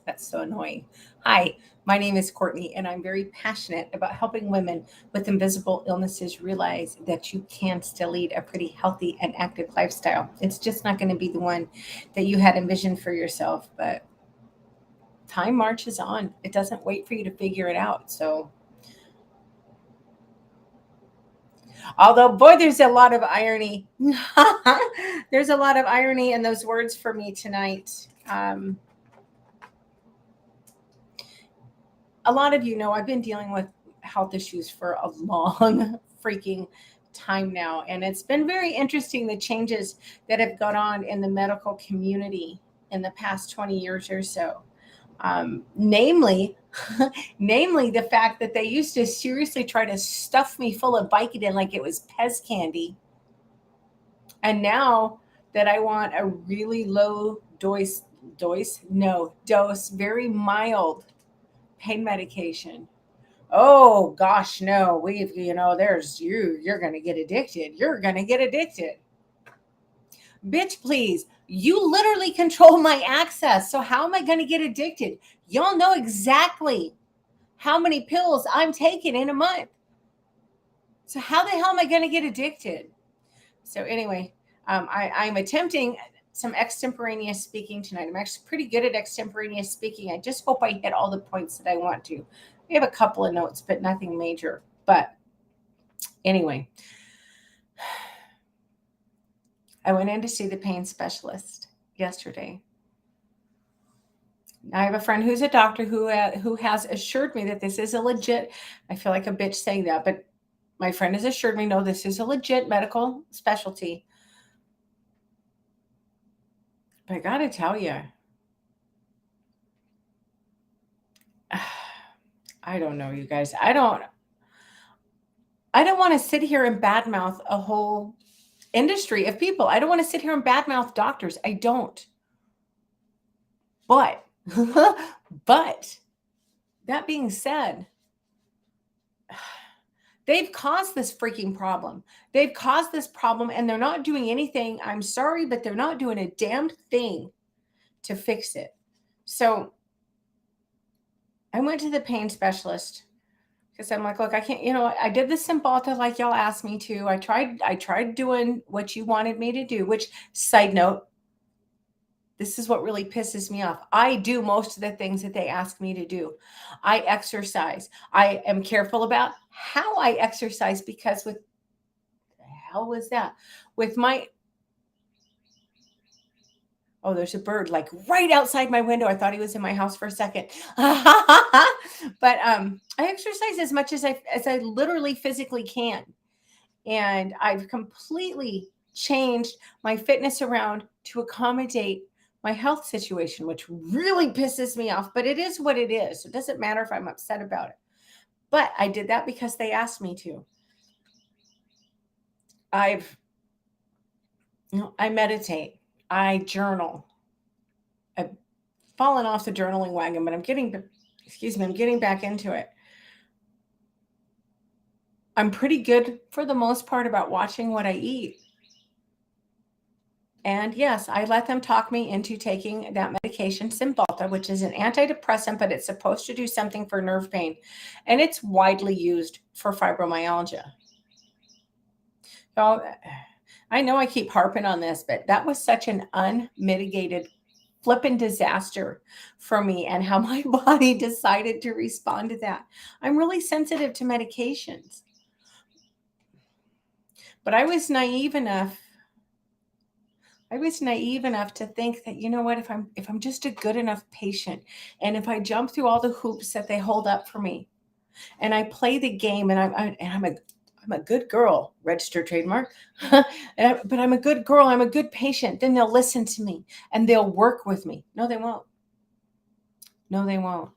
That's so annoying. Hi, my name is Courtney, and I'm very passionate about helping women with invisible illnesses realize that you can still lead a pretty healthy and active lifestyle. It's just not going to be the one that you had envisioned for yourself, but time marches on. It doesn't wait for you to figure it out. So, although, boy, there's a lot of irony. There's a lot of irony in those words for me tonight. A lot of you know I've been dealing with health issues for a long freaking time now. And it's been very interesting the changes that have gone on in the medical community in the past 20 years or so. Namely, namely the fact that they used to seriously try to stuff me full of Vicodin like it was Pez candy. And now that I want a really low dose, very mild pain medication. Oh gosh, no, there's you're going to get addicted. You're going to get addicted. Bitch, please. You literally control my access. So how am I going to get addicted? Y'all know exactly how many pills I'm taking in a month. So how the hell am I going to get addicted? So anyway, I'm attempting some extemporaneous speaking tonight. I'm actually pretty good at extemporaneous speaking. I just hope I hit all the points that I want to. We have a couple of notes, but nothing major. But anyway, I went in to see the pain specialist yesterday. I have a friend who's a doctor who has assured me that this is a legit. I feel like a bitch saying that, but my friend has assured me no, this is a legit medical specialty. But I got to tell you, I don't know, you guys. I don't want to sit here and badmouth a whole industry of people. I don't want to sit here and badmouth doctors. I don't. But but that being said, they've caused this freaking problem. They've caused this problem and they're not doing anything. I'm sorry, but they're not doing a damn thing to fix it. So I went to the pain specialist because I'm like, look, I can't, I did the Cymbalta like y'all asked me to. I tried doing what you wanted me to do, which side note, this is what really pisses me off. I do most of the things that they ask me to do. I exercise. I am careful about how I exercise because with the hell was that? With my Oh, there's a bird like right outside my window. I thought he was in my house for a second. But I exercise as much as I literally physically can. And I've completely changed my fitness around to accommodate my health situation, which really pisses me off, but it is what it is. It doesn't matter if I'm upset about it. But I did that because they asked me to. I've I meditate, I journal. I've fallen off the journaling wagon, but I'm getting back into it. I'm pretty good for the most part about watching what I eat. And yes, I let them talk me into taking that medication, Cymbalta, which is an antidepressant, but it's supposed to do something for nerve pain. And it's widely used for fibromyalgia. So I know I keep harping on this, but that was such an unmitigated flippin' disaster for me and how my body decided to respond to that. I'm really sensitive to medications. But I was naive enough to think that you know what, if I'm just a good enough patient and if I jump through all the hoops that they hold up for me and I play the game and I'm a good girl, registered trademark. But I'm a good girl, I'm a good patient, then they'll listen to me and they'll work with me. No, they won't. No, they won't.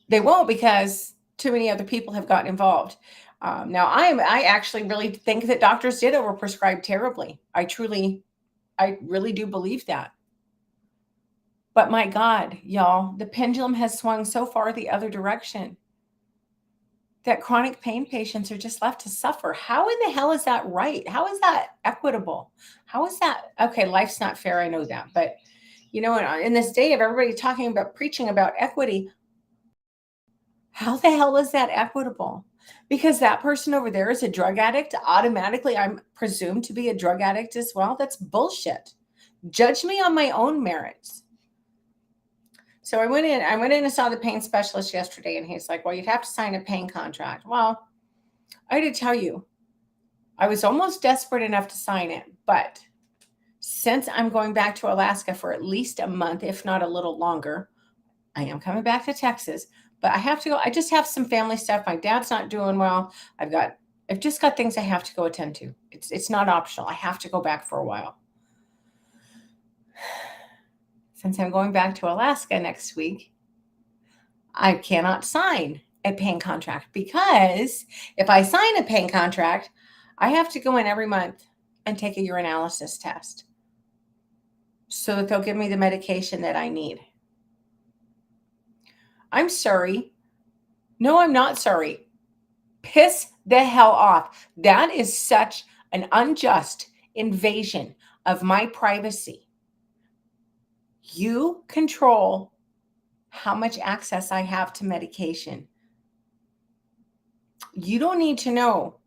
They won't because too many other people have gotten involved. Now, I actually really think that doctors did overprescribe terribly. I really do believe that. But my God, y'all, the pendulum has swung so far the other direction that chronic pain patients are just left to suffer. How in the hell is that right? How is that equitable? How is that? Okay, life's not fair. I know that. But in this day of everybody talking about preaching about equity, how the hell is that equitable? Because that person over there is a drug addict. Automatically, I'm presumed to be a drug addict as well. That's bullshit. Judge me on my own merits. So I went in and saw the pain specialist yesterday, and he's like, well, you'd have to sign a pain contract. Well, I had to tell you, I was almost desperate enough to sign it, but since I'm going back to Alaska for at least a month, if not a little longer, I am coming back to Texas, but I have to go. I just have some family stuff. My dad's not doing well. I've just got things I have to go attend to. It's not optional. I have to go back for a while. Since I'm going back to Alaska next week, I cannot sign a pain contract, because if I sign a pain contract, I have to go in every month and take a urinalysis test so that they'll give me the medication that I need. I'm sorry. No, I'm not sorry. Piss the hell off. That is such an unjust invasion of my privacy. You control how much access I have to medication. You don't need to know.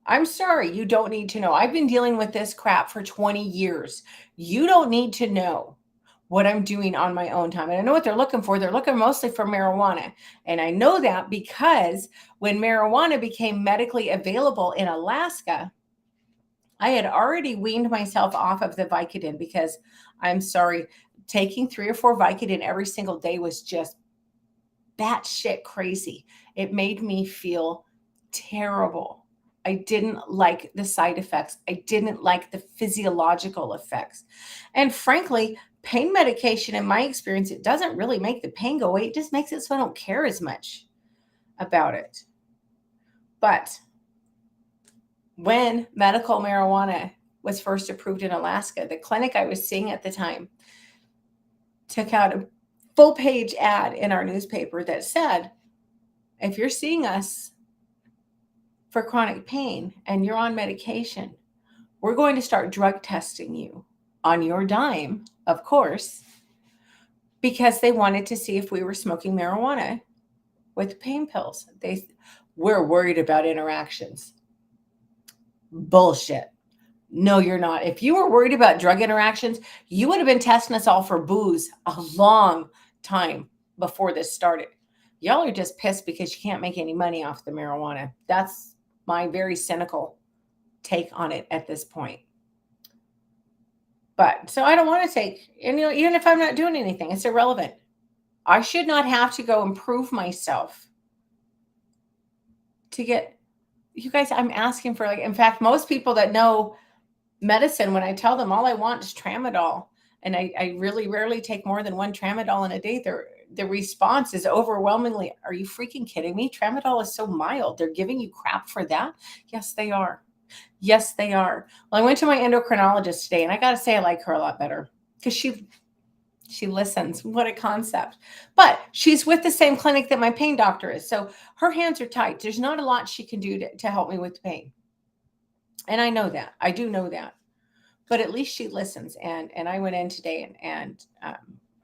I'm sorry, you don't need to know. I've been dealing with this crap for 20 years. You don't need to know what I'm doing on my own time. And I know what they're looking for. They're looking mostly for marijuana. And I know that because when marijuana became medically available in Alaska, I had already weaned myself off of the Vicodin, because I'm sorry, taking 3 or 4 Vicodin every single day was just batshit crazy. It made me feel terrible. I didn't like the side effects. I didn't like the physiological effects. And frankly, pain medication, in my experience, it doesn't really make the pain go away. It just makes it so I don't care as much about it. But when medical marijuana was first approved in Alaska, the clinic I was seeing at the time took out a full-page ad in our newspaper that said, if you're seeing us for chronic pain and you're on medication, we're going to start drug testing you on your dime, of course, because they wanted to see if we were smoking marijuana with pain pills. We're worried about interactions. Bullshit. No, you're not. If you were worried about drug interactions, you would have been testing us all for booze a long time before this started. Y'all are just pissed because you can't make any money off the marijuana. That's my very cynical take on it at this point. But so I don't want to take, and even if I'm not doing anything, it's irrelevant. I should not have to go and prove myself to get, you guys, I'm asking for, like, in fact, most people that know medicine, when I tell them all I want is tramadol, and I really rarely take more than 1 tramadol in a day, the response is overwhelmingly, are you freaking kidding me? Tramadol is so mild. They're giving you crap for that? Yes, they are. Yes, they are. Well, I went to my endocrinologist today, and I got to say I like her a lot better, because she listens. What a concept. But she's with the same clinic that my pain doctor is. So her hands are tight. There's not a lot she can do to help me with pain. And I know that. I do know that. But at least she listens. And I went in today, and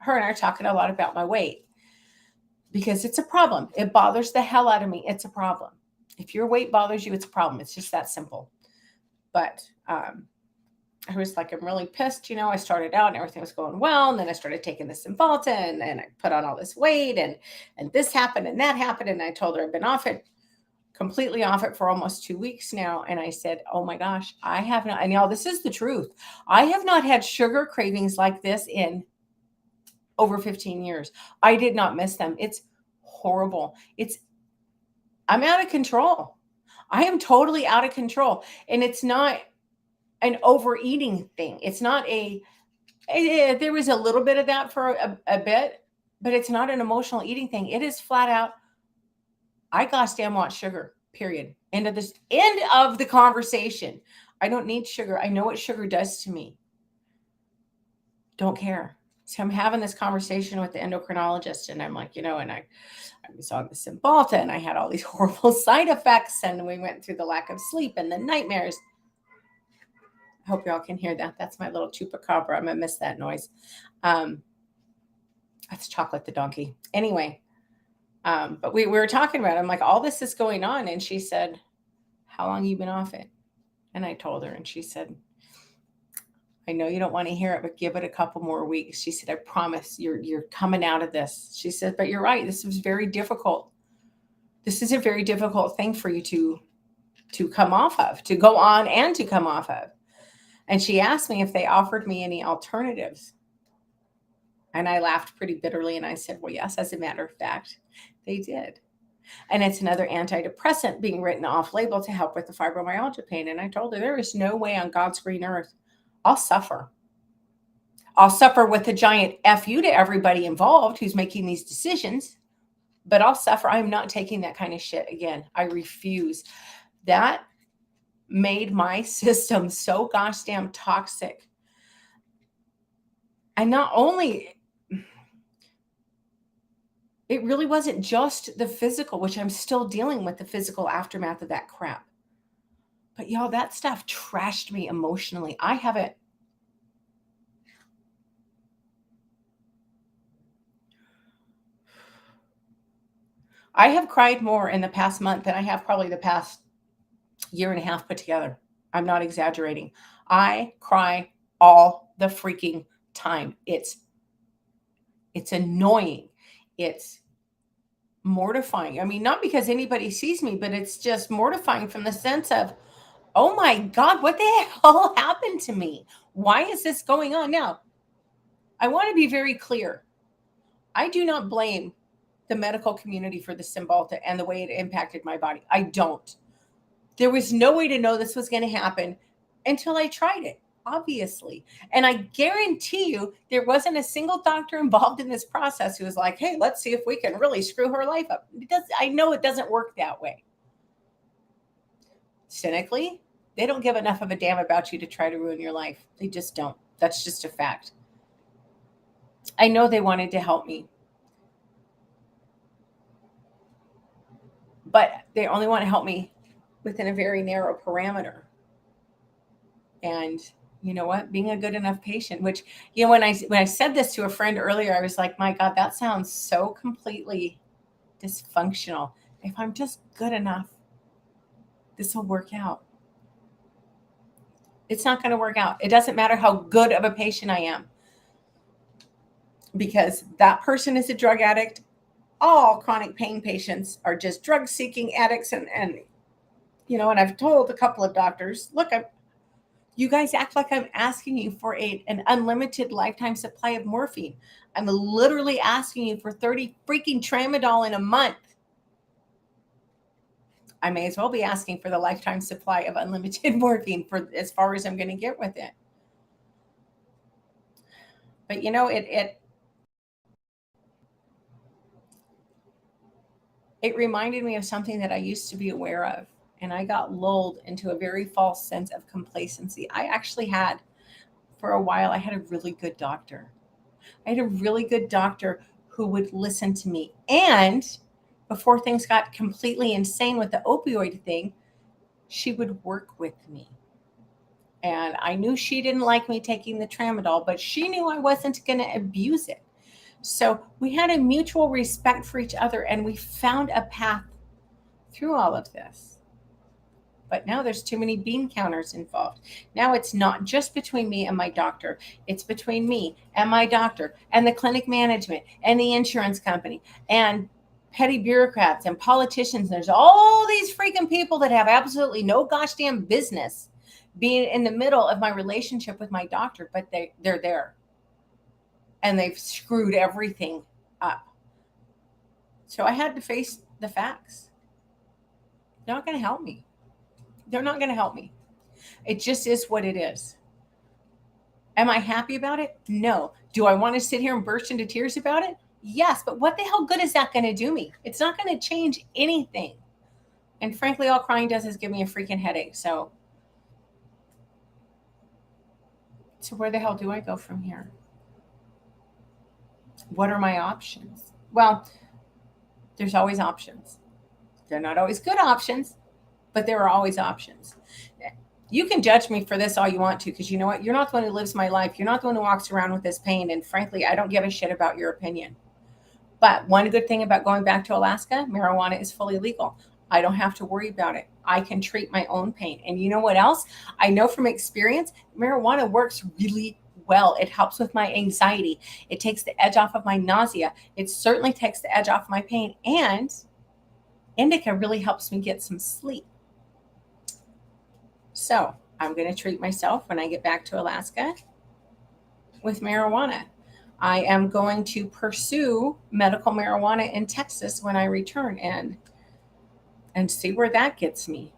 her and I are talking a lot about my weight, because it's a problem. It bothers the hell out of me. It's a problem. If your weight bothers you, it's a problem. It's just that simple. But I was like, I'm really pissed. I started out and everything was going well. And then I started taking this Cymbalta, and I put on all this weight, and this happened and that happened. And I told her I've been completely off it for almost 2 weeks now. And I said, oh my gosh, I have not, and y'all, this is the truth. I have not had sugar cravings like this in over 15 years. I did not miss them. It's horrible. I'm out of control. I am totally out of control. And it's not an overeating thing. It's not there was a little bit of that for a bit, but it's not an emotional eating thing. It is flat out, I gosh damn want sugar, period. End of the conversation. I don't need sugar. I know what sugar does to me. Don't care. So I'm having this conversation with the endocrinologist, and I'm like, and I was on the Cymbalta, and I had all these horrible side effects, and we went through the lack of sleep and the nightmares. Hope y'all can hear that. That's my little chupacabra. I'm gonna miss that noise. Um, that's Chocolate the donkey. Anyway, but we were talking about it. I'm like, all this is going on, and she said, "How long you been off it?" And I told her, and she said, "I know you don't want to hear it, but give it a couple more weeks." She said, "I promise you're coming out of this." She said, "But you're right. This was very difficult. This is a very difficult thing for you to come off of, to go on and to come off of." And she asked me if they offered me any alternatives. And I laughed pretty bitterly and I said, "Well, yes, as a matter of fact, they did." And it's another antidepressant being written off label to help with the fibromyalgia pain. And I told her, there is no way on God's green earth I'll suffer. I'll suffer with a giant F you to everybody involved who's making these decisions, but I'll suffer. I'm not taking that kind of shit again. I refuse. That made my system so gosh damn toxic. And not only, it really wasn't just the physical, which I'm still dealing with the physical aftermath of that crap. But y'all, that stuff trashed me emotionally. I have cried more in the past month than I have probably the past year and a half put together. I'm not exaggerating. I cry all the freaking time. It's annoying. It's mortifying. I mean, not because anybody sees me, but it's just mortifying from the sense of, oh my God, what the hell happened to me? Why is this going on? Now, I want to be very clear. I do not blame the medical community for the Cymbalta and the way it impacted my body. I don't. There was no way to know this was going to happen until I tried it, obviously. And I guarantee you there wasn't a single doctor involved in this process who was like, hey, let's see if we can really screw her life up. I know it doesn't work that way. Cynically, they don't give enough of a damn about you to try to ruin your life. They just don't. That's just a fact. I know they wanted to help me, but they only want to help me within a very narrow parameter. And you know what? Being a good enough patient, which, you know, when I said this to a friend earlier, I was like, my God, that sounds so completely dysfunctional. If I'm just good enough, this will work out. It's not going to work out. It doesn't matter how good of a patient I am, because that person is a drug addict. All chronic pain patients are just drug seeking addicts. And you know, and I've told a couple of doctors, look, you guys act like I'm asking you for an unlimited lifetime supply of morphine. I'm literally asking you for 30 freaking tramadol in a month. I may as well be asking for the lifetime supply of unlimited morphine for as far as I'm going to get with it. But you know, it reminded me of something that I used to be aware of. And I got lulled into a very false sense of complacency. I actually had, for a while, I had a really good doctor. I had a really good doctor who would listen to me. And before things got completely insane with the opioid thing, she would work with me. And I knew she didn't like me taking the tramadol, but she knew I wasn't going to abuse it. So we had a mutual respect for each other, and we found a path through all of this. But now there's too many bean counters involved. Now it's not just between me and my doctor. It's between me and my doctor and the clinic management and the insurance company and petty bureaucrats and politicians. There's all these freaking people that have absolutely no gosh damn business being in the middle of my relationship with my doctor, but they're there. And they've screwed everything up. So I had to face the facts. They're not going to help me. They're not going to help me. It just is what it is. Am I happy about it? No. Do I want to sit here and burst into tears about it? Yes. But what the hell good is that going to do me? It's not going to change anything. And frankly, all crying does is give me a freaking headache. So where the hell do I go from here? What are my options? Well, there's always options. They're not always good options, but there are always options. You can judge me for this all you want to, because you know what? You're not the one who lives my life. You're not the one who walks around with this pain. And frankly, I don't give a shit about your opinion. But one good thing about going back to Alaska, marijuana is fully legal. I don't have to worry about it. I can treat my own pain. And you know what else? I know from experience, marijuana works really well. It helps with my anxiety. It takes the edge off of my nausea. It certainly takes the edge off my pain. And indica really helps me get some sleep. So I'm going to treat myself when I get back to Alaska with marijuana. I am going to pursue medical marijuana in Texas when I return and see where that gets me.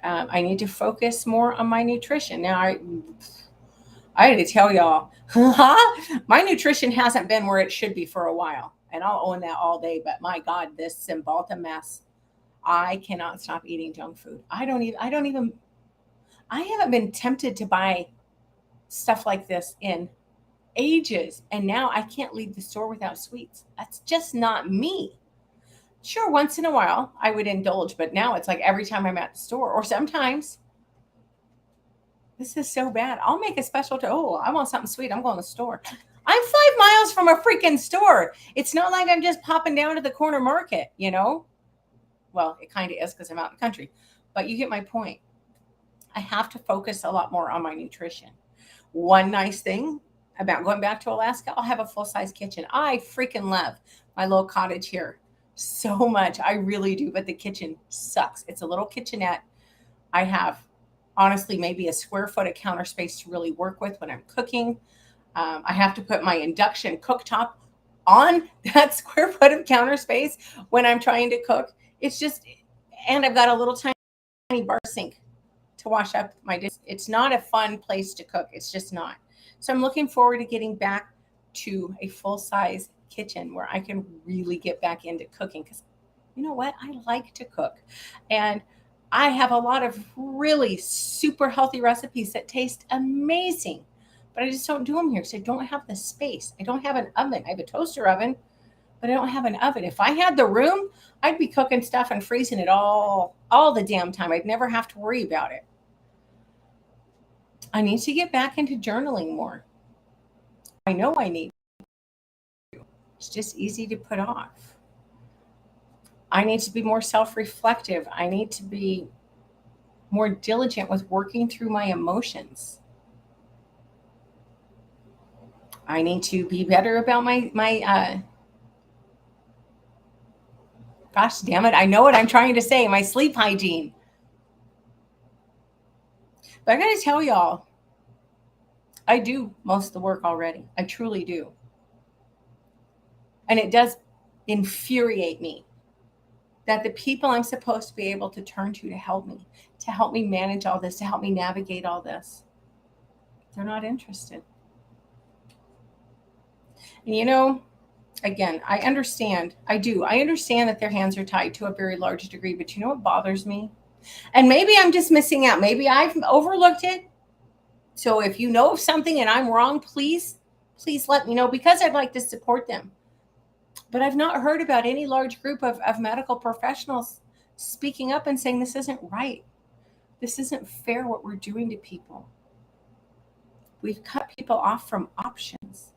I need to focus more on my nutrition. Now, I had to tell y'all, my nutrition hasn't been where it should be for a while, and I'll own that all day. But my God, this Cymbalta mess, I cannot stop eating junk food. I haven't been tempted to buy stuff like this in ages, and now I can't leave the store without sweets. That's just not me. Sure, once in a while I would indulge, but now it's like every time I'm at the store, or sometimes this is so bad. I'll make a special I want something sweet. I'm going to the store. I'm 5 miles from a freaking store. It's not like I'm just popping down to the corner market, you know? Well, it kind of is because I'm out in the country, but you get my point. I have to focus a lot more on my nutrition. One nice thing about going back to Alaska, I'll have a full-size kitchen. I freaking love my little cottage here so much. I really do, but the kitchen sucks. It's a little kitchenette. I have, honestly, maybe a square foot of counter space to really work with when I'm cooking. I have to put my induction cooktop on that square foot of counter space when I'm trying to cook. It's just, and I've got a little tiny bar sink to wash up my dishes. It's not a fun place to cook. It's just not. So I'm looking forward to getting back to a full-size kitchen where I can really get back into cooking, because you know what? I like to cook. And I have a lot of really super healthy recipes that taste amazing, but I just don't do them here because I don't have the space. I don't have an oven. I have a toaster oven, but I don't have an oven. If I had the room, I'd be cooking stuff and freezing it all the damn time. I'd never have to worry about it. I need to get back into journaling more. I know I need to. It's just easy to put off. I need to be more self-reflective. I need to be more diligent with working through my emotions. I need to be better about my gosh damn it, I know what I'm trying to say, my sleep hygiene. But I got to tell y'all, I do most of the work already. I truly do. And it does infuriate me that the people I'm supposed to be able to turn to help me manage all this, to help me navigate all this, they're not interested. And you know, again, I understand. I do. I understand that their hands are tied to a very large degree, but you know what bothers me? And maybe I'm just missing out. Maybe I've overlooked it. So if you know of something and I'm wrong, please let me know, because I'd like to support them. But I've not heard about any large group of medical professionals speaking up and saying this isn't right. This isn't fair what we're doing to people. We've cut people off from options.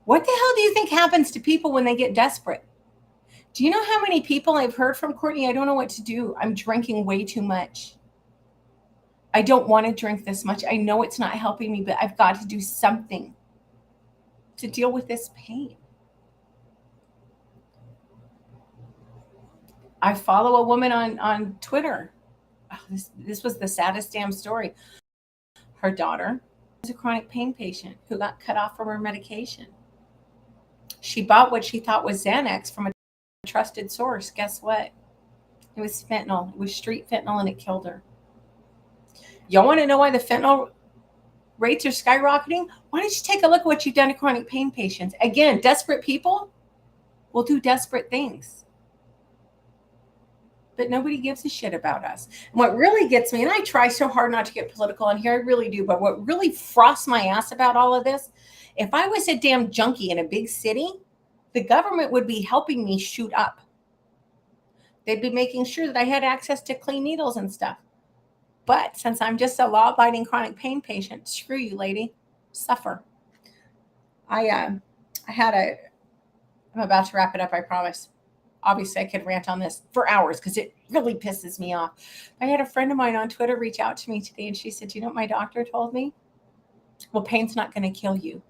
What the hell do you think happens to people when they get desperate? Do you know how many people I've heard from, Courtney? I don't know what to do. I'm drinking way too much. I don't want to drink this much. I know it's not helping me, but I've got to do something to deal with this pain. I follow a woman on Twitter. Oh, this was the saddest damn story. Her daughter was a chronic pain patient who got cut off from her medication. She bought what she thought was Xanax from a trusted source. Guess what? It was fentanyl. It was street fentanyl, and it killed her. Y'all want to know why the fentanyl rates are skyrocketing? Why don't you take a look at what you've done to chronic pain patients? Again, desperate people will do desperate things. But nobody gives a shit about us. And what really gets me, and I try so hard not to get political on here, I really do, but what really frosts my ass about all of this, if I was a damn junkie in a big city, the government would be helping me shoot up. They'd be making sure that I had access to clean needles and stuff. But since I'm just a law-abiding chronic pain patient, screw you, lady. Suffer. I'm about to wrap it up, I promise. Obviously, I could rant on this for hours because it really pisses me off. I had a friend of mine on Twitter reach out to me today and she said, "You know what my doctor told me? Well, pain's not going to kill you."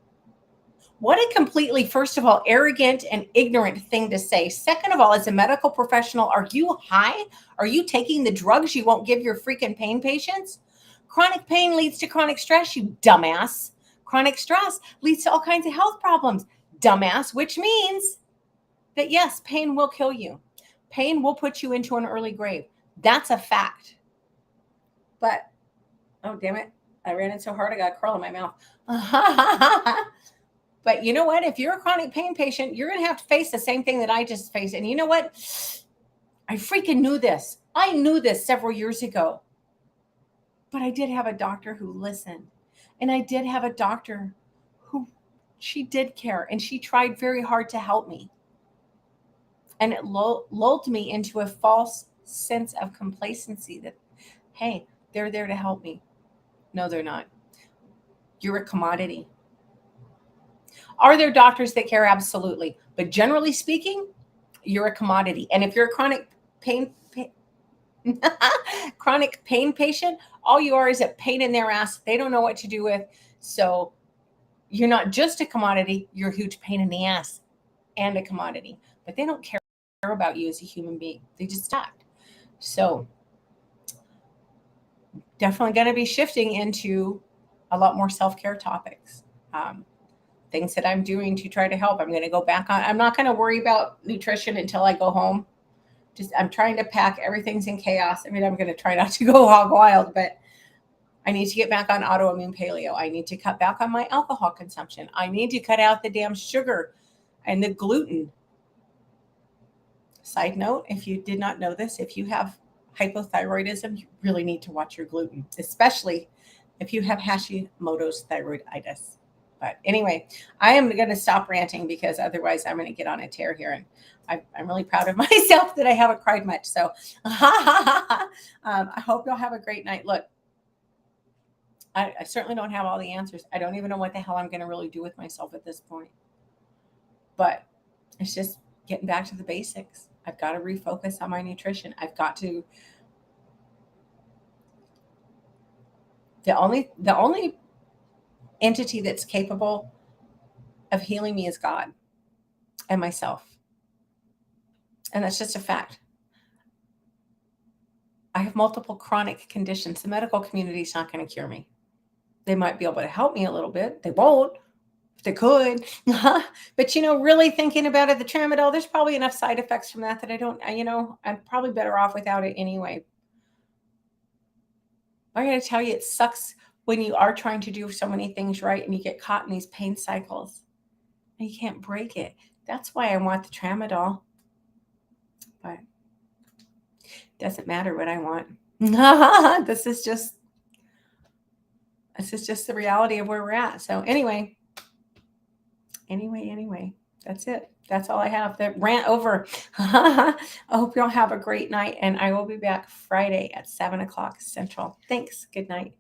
What a completely, first of all, arrogant and ignorant thing to say. Second of all, as a medical professional, are you high? Are you taking the drugs you won't give your freaking pain patients? Chronic pain leads to chronic stress, you dumbass. Chronic stress leads to all kinds of health problems, dumbass, which means that yes, pain will kill you. Pain will put you into an early grave. That's a fact. But, oh, damn it. I ran in so hard, I got a curl in my mouth. But you know what? If you're a chronic pain patient, you're going to have to face the same thing that I just faced. And you know what? I freaking knew this. I knew this several years ago. But I did have a doctor who listened. And I did have a doctor who she did care. And she tried very hard to help me. And it lulled me into a false sense of complacency that, hey, they're there to help me. No, they're not. You're a commodity. Are there doctors that care? Absolutely. But generally speaking, you're a commodity. And if you're a chronic pain patient, all you are is a pain in their ass. They don't know what to do with. So you're not just a commodity, you're a huge pain in the ass and a commodity. But they don't care about you as a human being. They just stopped. So definitely going to be shifting into a lot more self-care topics. Things that I'm doing to try to help. I'm going to go back on. I'm not going to worry about nutrition until I go home. I'm trying to pack. Everything's in chaos. I mean, I'm going to try not to go hog wild, but I need to get back on autoimmune paleo. I need to cut back on my alcohol consumption. I need to cut out the damn sugar and the gluten. Side note, if you did not know this, if you have hypothyroidism, you really need to watch your gluten, especially if you have Hashimoto's thyroiditis. But anyway, I am going to stop ranting because otherwise I'm going to get on a tear here. And I'm really proud of myself that I haven't cried much. So I hope you'll have a great night. Look, I certainly don't have all the answers. I don't even know what the hell I'm going to really do with myself at this point. But it's just getting back to the basics. I've got to refocus on my nutrition. I've got to. The only entity that's capable of healing me is God and myself. And that's just a fact. I have multiple chronic conditions. The medical community is not going to cure me. They might be able to help me a little bit. They won't. If they could. But, really thinking about it, the tramadol, there's probably enough side effects from that I don't, I'm probably better off without it anyway. I got to tell you, it sucks when you are trying to do so many things right and you get caught in these pain cycles and you can't break it. That's why I want the tramadol. But it doesn't matter what I want. This is just the reality of where we're at. So anyway, that's it. That's all I have. That rant over. I hope y'all have a great night, and I will be back Friday at 7:00 Central. Thanks. Good night.